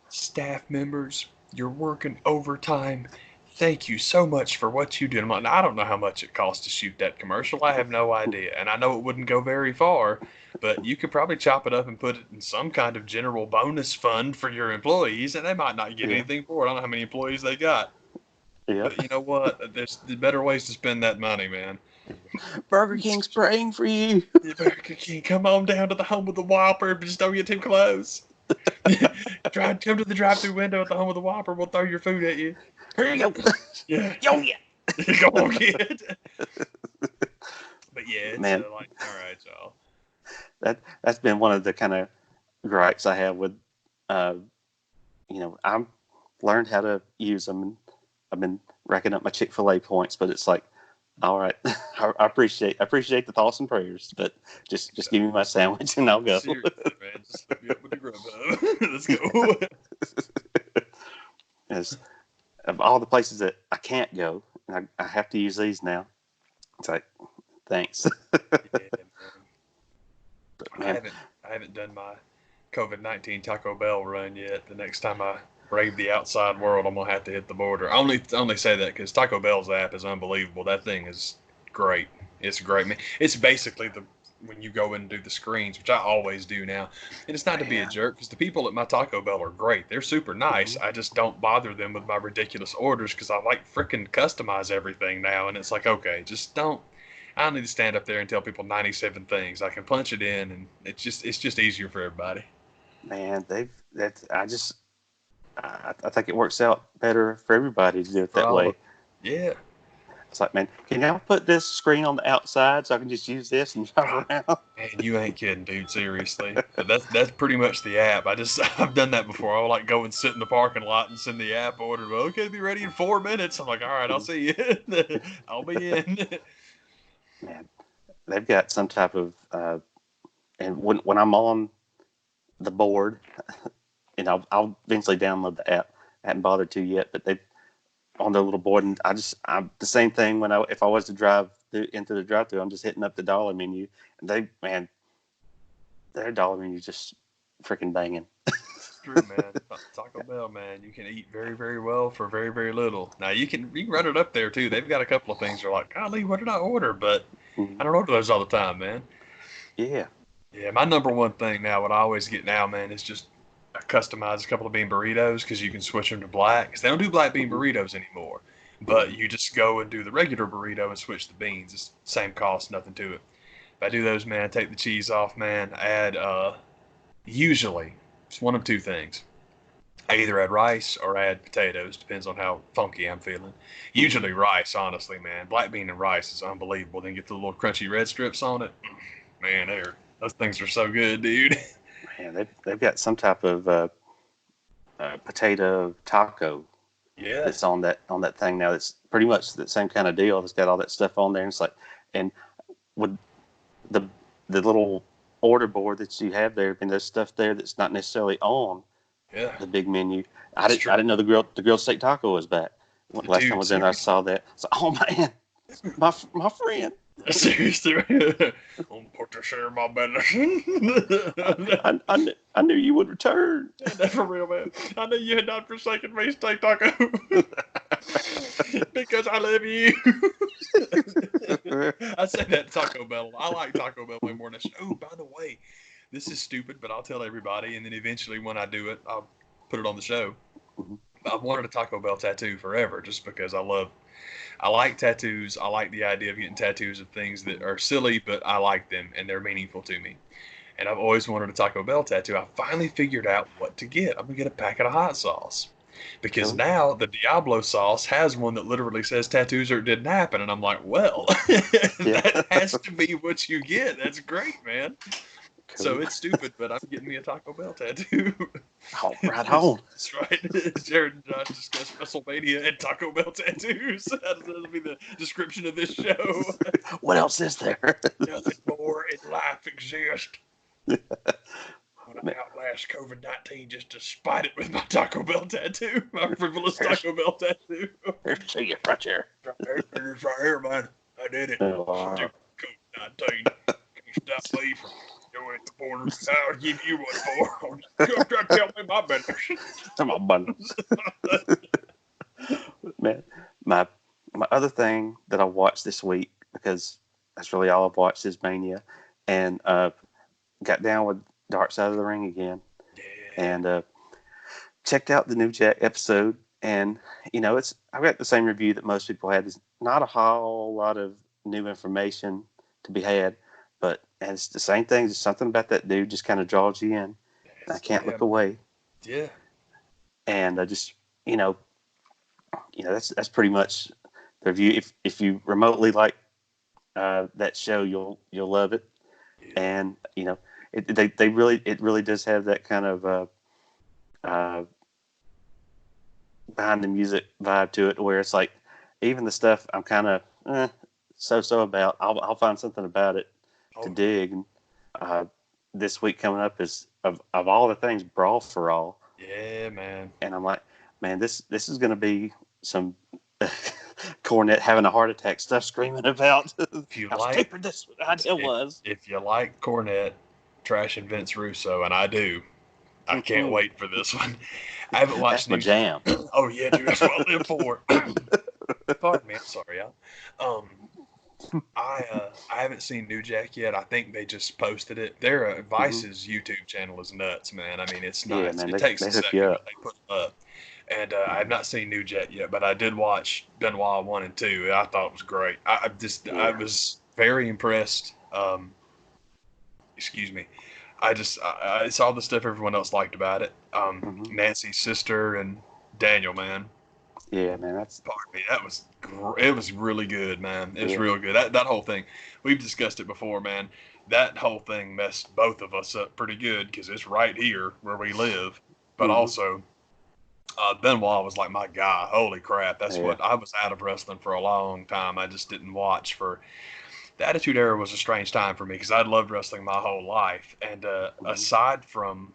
staff members, you're working overtime. Thank you so much for what you do. I'm like, I don't know how much it costs to shoot that commercial. I have no idea. And I know it wouldn't go very far, but you could probably chop it up and put it in some kind of general bonus fund for your employees, and they might not get anything for it. I don't know how many employees they got. Yeah. But you know what? There's better ways to spend that money, man. Burger King's praying for you. Yeah, Burger King, come on down to the home of the Whopper, but just don't get too close. Come to the drive-through window at the home of the Whopper. We'll throw your food at you. Here you go. Yeah. Yo, yeah. Go on, kid. But yeah, it's Man, like, all right, y'all. That's been one of the kind of gripes I have with, I've learned how to use them. And I've been racking up my Chick-fil-A points, but it's like, all right, I appreciate the thoughts and prayers, but just give me my sandwich and I'll go. Seriously, man, just hook me up with the Grubhub. Let's go. As of all the places that I can't go, and I have to use these now. It's like, thanks. Yeah, But, man. I haven't done my COVID-19 Taco Bell run yet. The next time I brave the outside world, I'm gonna have to hit the border. I only say that because Taco Bell's app is unbelievable. That thing is great. It's great, man. It's basically when you go in and do the screens, which I always do now. And it's not to be a jerk, because the people at my Taco Bell are great. They're super nice. I just don't bother them with my ridiculous orders because I like freaking customize everything now. And it's like, okay, just don't. I don't need to stand up there and tell people 97 things. I can punch it in, and it's just easier for everybody. Man, I think it works out better for everybody to do it that way. Yeah. It's like, man, can y'all put this screen on the outside so I can just use this and drive around? Man, you ain't kidding, dude. Seriously, but that's pretty much the app. I've done that before. I'll like go and sit in the parking lot and send the app order. Well, okay, be ready in 4 minutes. I'm like, all right, I'll see you. I'll be in. Man, they've got some type of, and when I'm on the board, and I'll eventually download the app. I haven't bothered to yet, but they've on their little board, and I'm the same thing if I was to drive into the drive-thru, I'm just hitting up the dollar menu, and their dollar menu just freaking banging. True, man. Taco Bell, man, you can eat very, very well for very, very little. Now you can run it up there too. They've got a couple of things. They're like, golly, what did I order? But I don't order those all the time, man. Yeah. Yeah, my number one thing now, what I always get now, man, is just customize a couple of bean burritos because you can switch them to black. Because they don't do black bean burritos anymore. But you just go and do the regular burrito and switch the beans. It's same cost, nothing to it. If I do those, man, take the cheese off, man. Add usually it's one of two things. I either add rice or add potatoes, depends on how funky I'm feeling. Usually rice, honestly, man. Black bean and rice is unbelievable. Then get the little crunchy red strips on it. Man, those things are so good, dude. Man, they've got some type of potato taco. Yeah. That's on that thing now. That's pretty much the same kind of deal. It's got all that stuff on there. And it's like, and with the little order board that you have there, and there's stuff there that's not necessarily on the big menu. I didn't know the grilled steak taco was back. Last time I was in, I saw that. So, oh man, my friend. Seriously, I'm put to share my medicine. I knew you would return. That's for real, man. I knew you had not forsaken me, steak taco, because I love you. I said that Taco Bell. I like Taco Bell way more than that. Oh, by the way, this is stupid, but I'll tell everybody, and then eventually when I do it, I'll put it on the show. I've wanted a Taco Bell tattoo forever, just because I like tattoos. I like the idea of getting tattoos of things that are silly, but I like them and they're meaningful to me. And I've always wanted a Taco Bell tattoo. I finally figured out what to get. I'm going to get a packet of hot sauce. Because now the Diablo sauce has one that literally says tattoos or it didn't happen. And I'm like, well, that has to be what you get. That's great, man. So it's stupid, but I'm getting me a Taco Bell tattoo. Oh, right on. That's right. Jared and Josh discuss WrestleMania and Taco Bell tattoos. That'll be the description of this show. What else is there? Nothing more in life exists. I'm gonna outlast COVID-19 just to spite it with my Taco Bell tattoo. My frivolous Taco Bell tattoo. See you right here. It's right here, man. I did it. COVID-19. Can't stop me from doing it the border. I'll give you one more. Come try to tell me my business. My buttons. Man, my other thing that I watched this week, because that's really all I've watched, is Mania, and got down with Dark Side of the Ring again, and checked out the New Jack episode, and I've got the same review that most people had. There's not a whole lot of new information to be had. But and it's the same thing. Just something about that dude just kind of draws you in, and I can't look away. Yeah. And I just, that's pretty much the review. If you remotely like that show, you'll love it. Yeah. And it really does have that kind of behind the music vibe to it, where it's like even the stuff I'm kind of so about, I'll find something about it to dig. And this week coming up is of all the things, Brawl for All. Yeah, man. And I'm like, man, this is going to be some Cornette having a heart attack stuff, screaming about how stupid this idea was. If you like Cornette, trashing Vince Russo, and I do, I can't wait for this one. I haven't watched That's my jam. Oh yeah, dude, that's what I live for. Pardon me, I'm sorry, y'all. I haven't seen New Jack yet. I think they just posted it. Their Vice's YouTube channel is nuts, man. I mean, it's nuts. Yeah, man, it takes a second, but they put it up. And I have not seen New Jack yet, but I did watch Benoit 1 and 2. And I thought it was great. I was very impressed. Excuse me. I saw the stuff everyone else liked about it. Nancy's sister and Daniel, man. Yeah, man, Pardon me. It was really good, man. It was real good. That whole thing, we've discussed it before, man. That whole thing messed both of us up pretty good because it's right here where we live. But also, Benoit was like my guy. Holy crap. That's what I was out of wrestling for a long time. I just didn't watch for the Attitude Era was a strange time for me because I'd loved wrestling my whole life. And aside from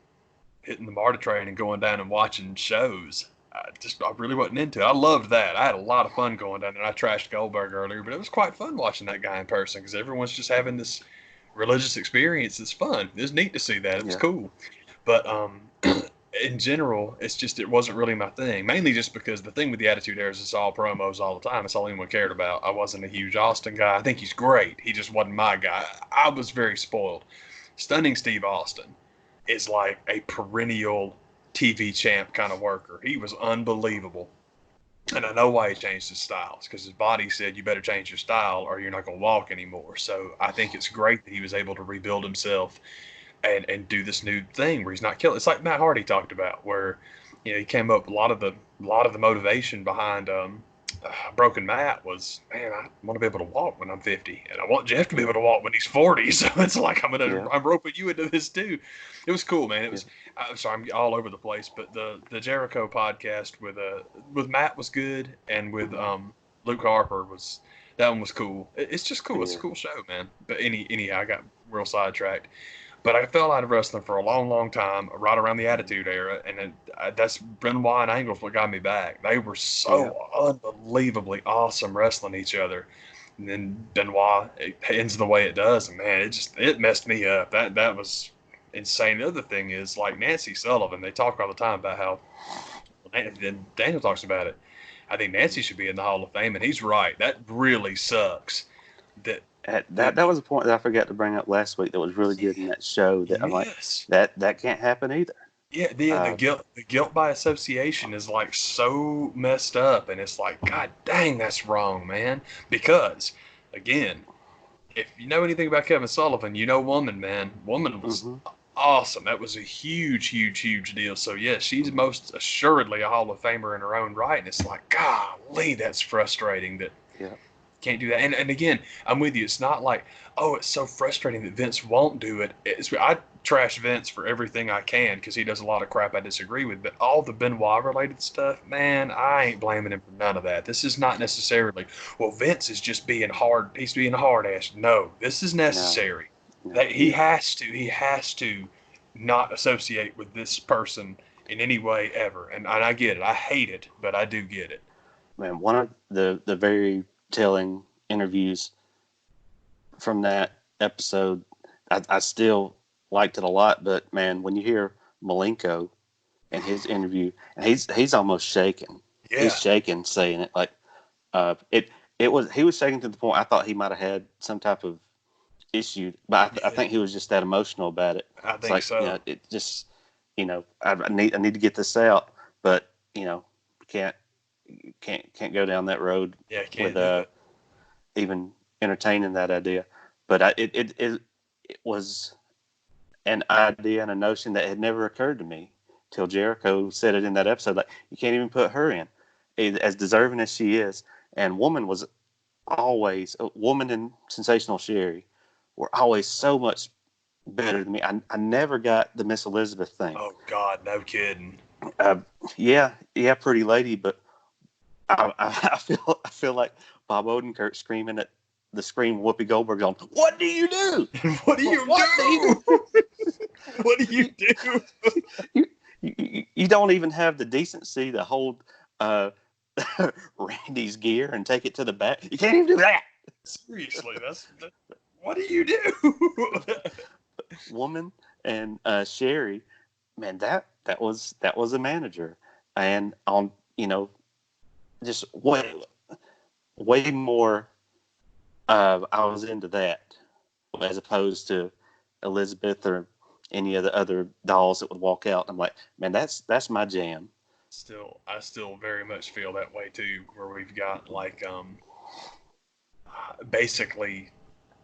hitting the MARTA train and going down and watching shows, I really wasn't into it. I loved that. I had a lot of fun going down there. I trashed Goldberg earlier, but it was quite fun watching that guy in person because everyone's just having this religious experience. It's fun. It was neat to see that. It was cool. But in general, it wasn't really my thing. Mainly just because the thing with the Attitude Era is it's all promos all the time. It's all anyone cared about. I wasn't a huge Austin guy. I think he's great. He just wasn't my guy. I was very spoiled. Stunning Steve Austin is like a perennial TV champ kind of worker. He was unbelievable. And I know why he changed his styles, because his body said, you better change your style or you're not going to walk anymore. So I think it's great that he was able to rebuild himself and do this new thing where he's not killing. It's like Matt Hardy talked about, where he came up, a lot of the motivation behind Broken Matt was, man, I want to be able to walk when I'm 50, and I want Jeff to be able to walk when he's 40. So it's like I'm roping you into this too. It was cool, man. It was. I'm sorry, I'm all over the place, but the Jericho podcast with Matt was good, and with Luke Harper that one was cool. It's just cool. It's a cool show, man. But anyhow, I got real sidetracked. But I fell out of wrestling for a long, long time, right around the Attitude Era, and that's Benoit and Angle's what got me back. They were so unbelievably awesome wrestling each other. And then Benoit, it ends the way it does, and man, it messed me up. That was insane. The other thing is, like Nancy Sullivan, they talk all the time about how, and Daniel talks about it, I think Nancy should be in the Hall of Fame, and he's right. That really sucks. That was a point that I forgot to bring up last week that was really good in that show. That I'm like, that can't happen either. Yeah, the guilt by association is like so messed up, and it's like, God dang, that's wrong, man. Because again, if you know anything about Kevin Sullivan, you know Woman, man. Woman was awesome. That was a huge, huge, huge deal. So yeah, she's most assuredly a Hall of Famer in her own right, and it's like, golly, that's frustrating that. Yeah. Can't do that. And again, I'm with you. It's not like, oh, it's so frustrating that Vince won't do it. I trash Vince for everything I can because he does a lot of crap I disagree with. But all the Benoit related stuff, man, I ain't blaming him for none of that. This is not necessarily, well, Vince is just being hard. He's being a hard ass. No, this is necessary. No. He has to not associate with this person in any way ever. And I get it. I hate it, but I do get it. Man, one of the very telling interviews from that episode, I still liked it a lot, but man, when you hear Malenko and his interview, and he's almost shaking. Yeah. He's shaking saying it like he was shaking to the point I thought he might have had some type of issue, but I think he was just that emotional about it. I think so. It just I need to get this out, but can't go down that road with even entertaining that idea. But it was an idea and a notion that had never occurred to me till Jericho said it in that episode. Like, you can't even put her in, as deserving as she is. And Woman was always, Woman and Sensational Sherry were always so much better than me. I never got the Miss Elizabeth thing. Oh God, no kidding. Yeah, pretty lady, but I feel like Bob Odenkirk screaming at the screen Whoopi Goldberg on, "What do you do? What do you do? What do you do? You don't even have the decency to hold Randy's gear and take it to the back. You can't even do that." Seriously, what do you do? Woman and Sherry, man, that was a manager, and on just way more. I was into that as opposed to Elizabeth or any of the other dolls that would walk out. I'm like, man, that's my jam. I still very much feel that way too, where we've got like basically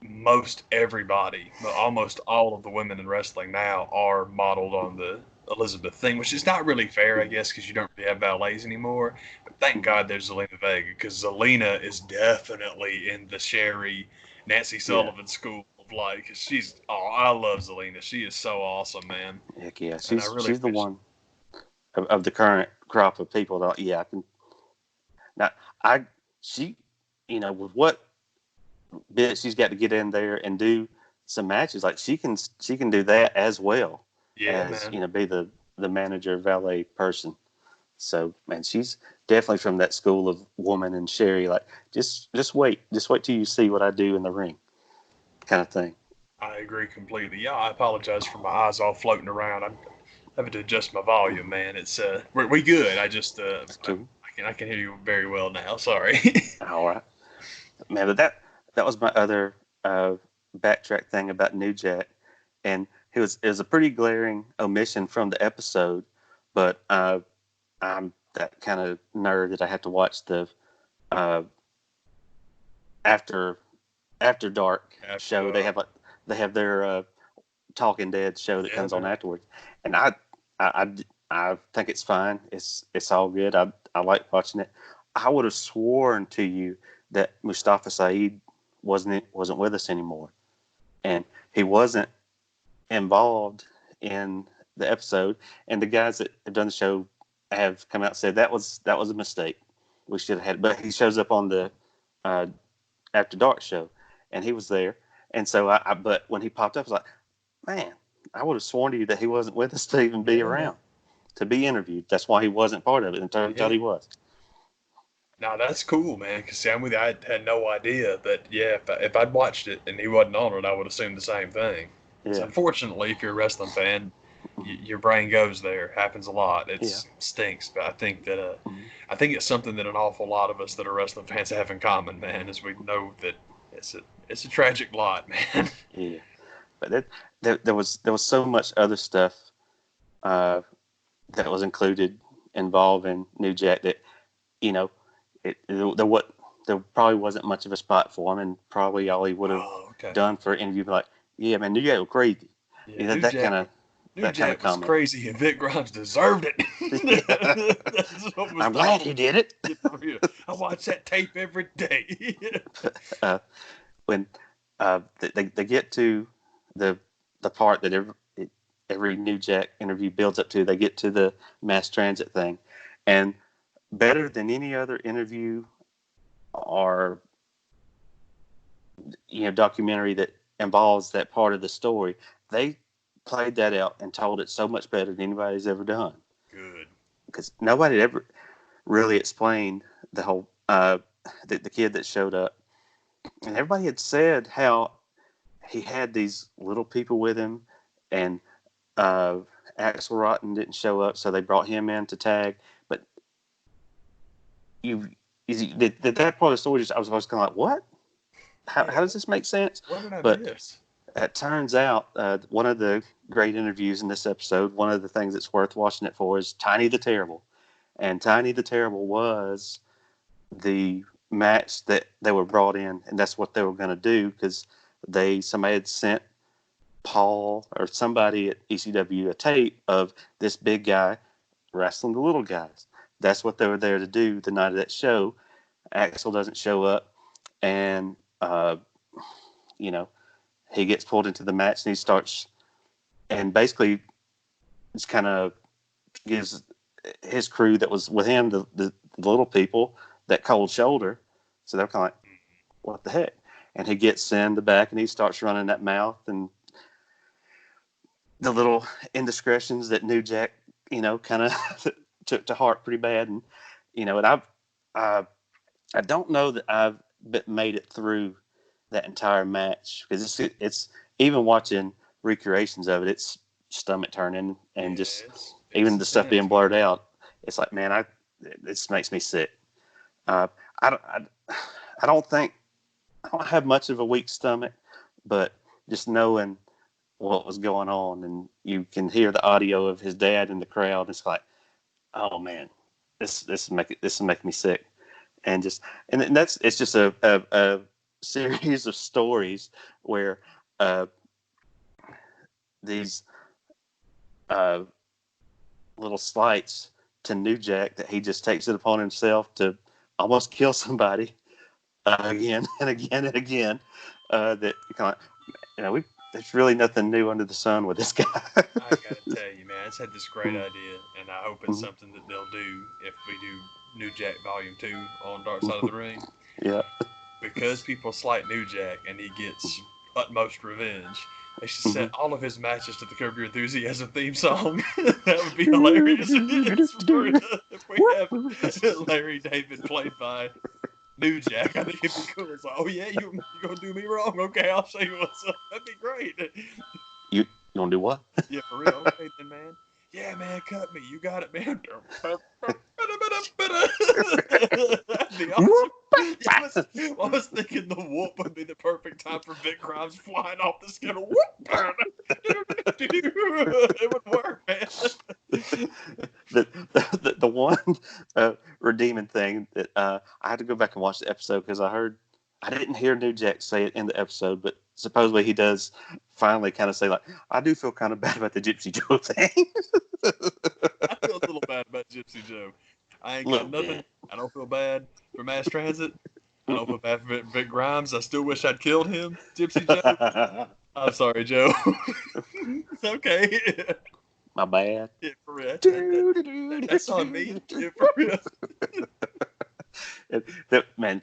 most everybody, almost all of the women in wrestling now are modeled on the Elizabeth thing, which is not really fair, I guess, because you don't really have valets anymore. But thank God there's Zelina Vega, because Zelina is definitely in the Sherry, Nancy Sullivan school of life. Cause I love Zelina. She is so awesome, man. Heck yeah, And I really she's the one of the current crop of people that I can. Now she, with what bit she's got to get in there and do some matches, like she can do that as well. Yeah, as man. Be the manager valet person. So, man, she's definitely from that school of Woman and Sherry. Like, just wait till you see what I do in the ring, kind of thing. I agree completely. Yeah, I apologize for my eyes all floating around. I'm having to adjust my volume, man. It's we good. I just Cool. I can hear you very well now. Sorry. All right, man. But that was my other backtrack thing about New Jack, and it was a pretty glaring omission from the episode. But I'm that kind of nerd that I have to watch the after dark show. They have their Talking Dead show that comes on afterwards, and I think it's fine. It's all good. I like watching it. I would have sworn to you that Mustafa Saeed wasn't with us anymore, and he wasn't involved in the episode. And the guys that have done the show have come out and said that was a mistake. We should have had. But he shows up on the After Dark show, and he was there. And so but when he popped up, I was like, man, I would have sworn to you that he wasn't with us to even be around, to be interviewed. That's why he wasn't part of it. And turns out he was. Now that's cool, man. Because I'm with you, I had no idea. But yeah, if I'd watched it and he wasn't on it, I would assume the same thing. Yeah. So unfortunately, if you're a wrestling fan, your brain goes there. Happens a lot. It stinks, but I think that I think it's something that an awful lot of us that are wrestling fans have in common, man. Is we know that it's a tragic lot, man. Yeah, but there was so much other stuff that was included involving New Jack that there probably wasn't much of a spot for him, and probably all he would have done for an interview, like, yeah, man, New Jack was crazy. Yeah, New Jack was crazy, and Vic Grimes deserved it. I'm glad he did it. I watch that tape every day. When they get to the part that every New Jack interview builds up to, they get to the mass transit thing, and better than any other interview or documentary that involves that part of the story, they played that out and told it so much better than anybody's ever done. Good. Because nobody had ever really explained the whole the kid that showed up, and everybody had said how he had these little people with him, and Axel Rotten didn't show up, so they brought him in to tag. But that part of the story, I was kind of like, what? How does this make sense? What did I miss? It turns out one of the great interviews in this episode, one of the things that's worth watching it for, is Tiny the Terrible. And Tiny the Terrible was the match that they were brought in, and that's what they were going to do because somebody had sent Paul or somebody at ECW a tape of this big guy wrestling the little guys. That's what they were there to do the night of that show. Axel doesn't show up, and he gets pulled into the match, and he starts, and basically, just kind of gives his crew that was with him, the little people, that cold shoulder. So they're kind of like, what the heck? And he gets in the back, and he starts running that mouth, and the little indiscretions that New Jack, kind of took to heart pretty bad. And, and I don't know that I've made it through that entire match because it's even watching recreations of it, it's stomach turning and just even the stuff being blurred out. It's like, man, it makes me sick. I don't have much of a weak stomach, but just knowing what was going on, and you can hear the audio of his dad in the crowd. It's like, oh man, this will make me sick, and it's just a series of stories where these little slights to New Jack that he just takes it upon himself to almost kill somebody again and again and again. That kind of, there's really nothing new under the sun with this guy. I gotta tell you, man, it's had this great idea, and I hope it's something that they'll do if we do New Jack Volume 2 on Dark Side of the Ring. Yeah. Because people slight New Jack and he gets utmost revenge, they should set all of his matches to the Curb Your Enthusiasm theme song. That would be hilarious. If we have Larry David played by New Jack, I think it'd be cool. It's like, oh yeah, you're gonna do me wrong. Okay, I'll show you what's up. That'd be great. You gonna do what? Yeah, for real. Okay, then, man. Yeah, man, cut me. You got it, man. That'd be awesome. I was thinking the whoop would be the perfect time for Vic Grimes flying off the scale. It would work, man. The one redeeming thing that I had to go back and watch the episode because I didn't hear New Jack say it in the episode, but supposedly he does finally kind of say, like, I do feel kind of bad about the Gypsy Joe thing. I feel a little bad about Gypsy Joe. I ain't got nothing. Bit. I don't feel bad for Mass Transit. I don't feel bad for Vic Grimes. I still wish I'd killed him, Gypsy Joe. I'm sorry, Joe. Okay. My bad. Yeah, for real. That's on me. Yeah, for real. Man,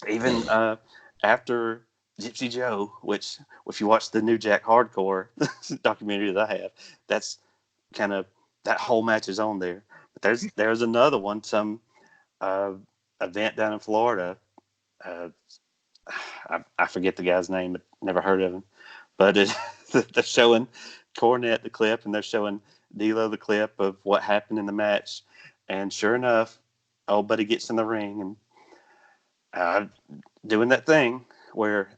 even after Gypsy Joe, which if you watch the New Jack Hardcore documentary that I have, that's kind of, that whole match is on there. But there's another one, some event down in Florida. I forget the guy's name, but never heard of him. But they're showing Cornette the clip, and they're showing D'Lo the clip of what happened in the match. And sure enough, old buddy gets in the ring and doing that thing where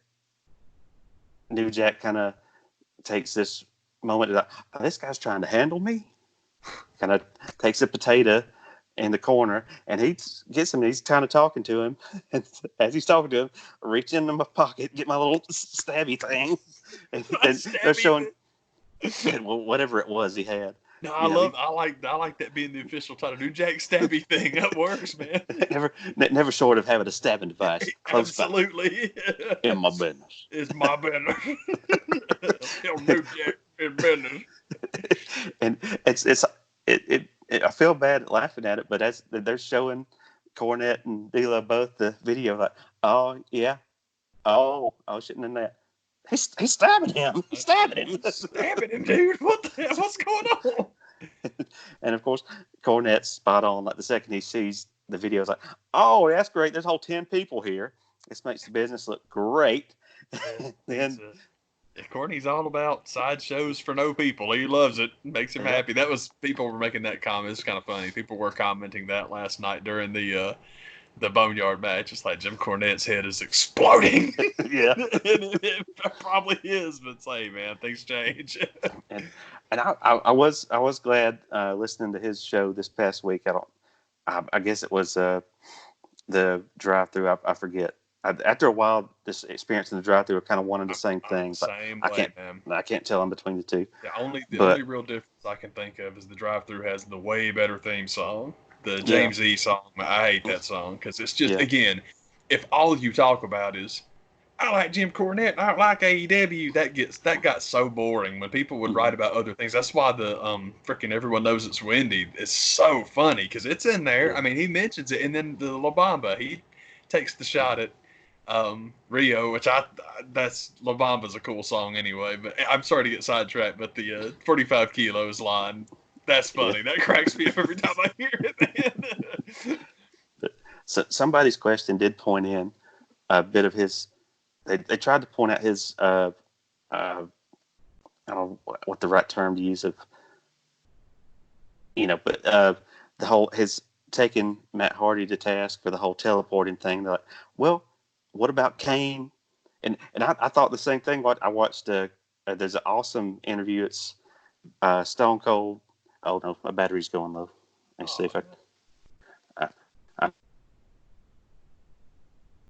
New Jack kind of takes this moment that this guy's trying to handle me. Kind of takes a potato in the corner, and he gets him. And he's kind of talking to him, and as he's talking to him, I reach into my pocket, get my little stabby thing, and they're showing whatever it was he had. No, I like that being the official title. New Jack stabby thing, that works, man. Never short of having a stabbing device. Absolutely. In my business. It's my business. New Jack in business. And it I feel bad laughing at it, but as they're showing Cornette and D'Lo both the video, like, oh yeah, oh shouldn't have done that. He's stabbing him. He's stabbing him. Stabbing him, dude. What the hell? What's going on? And of course, Cornette's spot on. Like the second he sees the video, it's like, oh, that's great. There's a whole 10 people here. This makes the business look great. Then Courtney's all about sideshows for no people. He loves it. Makes him happy. That was, people were making that comment. It's kind of funny. People were commenting that last night during the Boneyard match. It's like Jim Cornette's head is exploding. Yeah. it probably is, but say, man, things change. and I was glad listening to his show this past week. I guess it was the drive-through. I forget. After a while, this experience in the drive-through are kind of one and the same I'm the thing, but same I way, can't man. I can't tell them between the two. The only But real difference I can think of is the drive-through has the way better theme song. The yeah, James E song, I hate that song because it's just, yeah, again, if all you talk about is I like Jim Cornette, and I don't like AEW, that got so boring when people would hmm write about other things. That's why the freaking Everyone Knows It's Windy is so funny because it's in there. yeah, I mean, he mentions it, and then the La Bamba, he takes the shot at Rio, which that's La Bamba's a cool song anyway. But I'm sorry to get sidetracked, but the 45 kilos line, that's yeah. funny. That cracks me up every time I hear it. But so somebody's question did point in a bit of his. They tried to point out his. I don't know what the right term to use of, but the whole his taking Matt Hardy to task for the whole teleporting thing. They're like, well, what about Kane? And I thought the same thing. What I watched, there's an awesome interview. It's Stone Cold. Oh no, my battery's going low. Let me see Oh, if I.